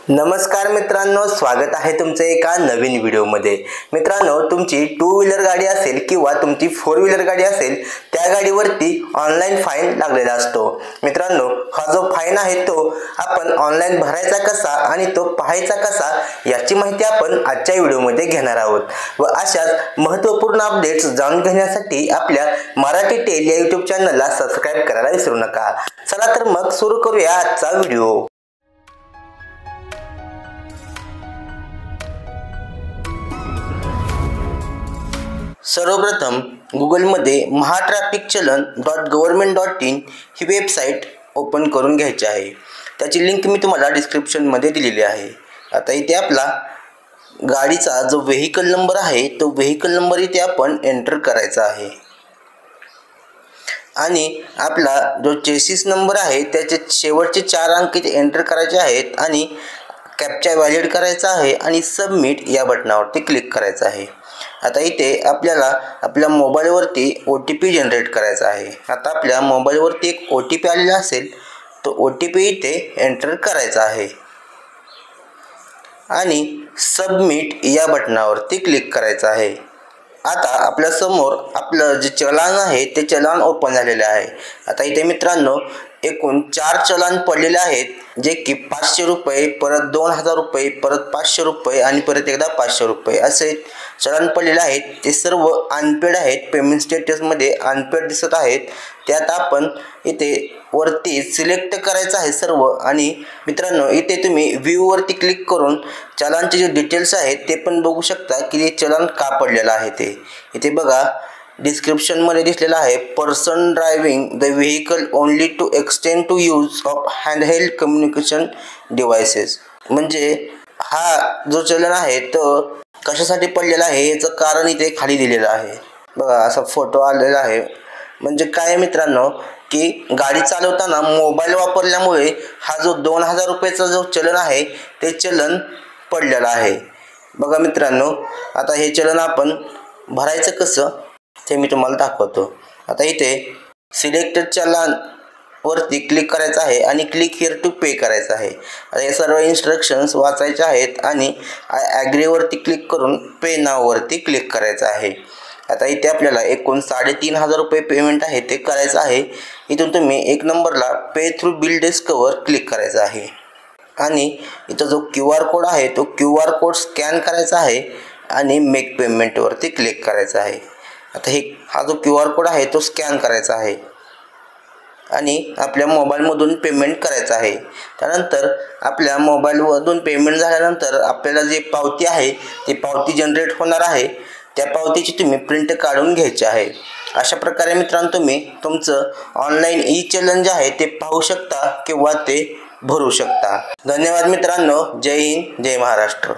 नमस्कार मित्रांनो, स्वागत आहे तुमचे एका नवीन व्हिडिओमध्ये। मित्रांनो, तुमची टू व्हीलर गाडी असेल किंवा तुमची फोर व्हीलर गाडी असेल, त्या गाडीवरती ऑनलाइन फाईन लागलेला असतो। मित्रांनो, हा जो फाईन आहे तो आपण ऑनलाइन भरायचा कसा आणि तो पाहायचा कसा याची माहिती आपण आजच्या व्हिडिओमध्ये घेणार आहोत। व अशाच महत्त्वपूर्ण अपडेट्स जाणून घेण्यासाठी आपल्या मराठी टेल या YouTube चॅनलला सबस्क्राइब करायला विसरू नका। चला तर मग सुरू करूया आजचा व्हिडिओ। सर्वप्रथम गुगलमध्ये महाट्रॅफिकचलन.government.in ही वेबसाईट ओपन करून घ्यायची आहे। त्याची लिंक मी तुम्हाला डिस्क्रिप्शनमध्ये दिलेली आहे। आता इथे आपला गाडीचा जो व्हेइकल नंबर आहे तो व्हेइकल नंबर इथे आपण एंटर करायचा आहे आणि आपला जो चेसिस नंबर आहे त्याचे शेवटचे 4 अंक इथे एंटर करायचे आहेत आणि कॅप्चा व्हॅलिड करायचा आहे आणि सबमिट या बटनावरती क्लिक करायचं आहे। आता इथे आपल्याला आपल्या मोबाईलवरती OTP जनरेट करायचा आहे। आता आपल्या मोबाईलवरती एक OTP आलेला असेल, तो OTP इथे एंटर करायचा आहे आणि सबमिट या बटनावरती क्लिक करायचं आहे। आता आपल्या समोर आपलं जे चलान आहे ते चलान ओपन झालेले आहे। आता इथे मित्रांनो एकूण 4 चलान पडलेले आहेत, जे की 500 रुपये, परत 2000 रुपये, परत 500 रुपये आणि परत एकदा 500 रुपये असे चलान पडलेले आहेत। ते सर्व अनपेड आहेत, पेमेंट स्टेटसमध्ये अनपेड दिसत आहेत। त्यात आपण इथे वरती सिलेक्ट करायचं आहे सर्व आणि मित्रांनो इथे तुम्ही व्ह्यू वरती क्लिक करून चलानचे जे डिटेल्स आहेत ते पण बघू शकता की हे चलान का पडलेलं आहे ते। इथे बघा डिस्क्रिप्शन मध्ये दिसलेला आहे, person driving the vehicle only to extend to use of handheld communication devices. म्हणजे हा जो चलन आहे तो कशासाठी पडलेला आहे याचं कारण इथे खाली दिलेलं आहे। बघा असा फोटो आलेला आहे। म्हणजे काय मित्रांनो की गाडी चालवताना मोबाईल वापरल्यामुळे हा जो 2000 रुपयाचा जो चलन आहे ते चलन पडलेलं आहे। बघा मित्रांनो, आता हे चलन आपण भरायचं कसं ते मी तुम्हाला दाखवतो। आता इथे सिलेक्टेड चलान वरती क्लिक करायचं आहे आणि क्लिक हिअर टू पे करायचं आहे। आता हे सर्व इन्स्ट्रक्शन्स वाचायचे आहेत आणि आय ॲग्री वरती क्लिक करून पे नाव वरती क्लिक करायचं आहे। आता इथे आपल्याला एकूण 3500 रुपये पेमेंट आहे ते करायचं आहे। इथून तुम्ही 1 नंबरला पे थ्रू बिल डिस्कवर क्लिक करायचं आहे आणि इथं जो QR कोड आहे तो QR कोड स्कॅन करायचा आहे आणि मेक पेमेंट वरती क्लिक करायचं आहे। आता हा जो QR कोड आहे तो स्कॅन करायचा आहे आणि आपल्या मोबाईलमधून पेमेंट करायचं आहे। त्यानंतर आपल्या मोबाईलमधून पेमेंट झाल्यानंतर आपल्याला जे पावती आहे ती पावती जनरेट होणार आहे। त्या पावतीची तुम्ही प्रिंट काढून घ्यायची आहे। अशा प्रकारे मित्रांनो तुम्ही तुमचं ऑनलाइन ई चलन जे आहे ते पाहू शकता किंवा ते भरू शकता। धन्यवाद मित्रांनो, जय हिंद, जय महाराष्ट्र।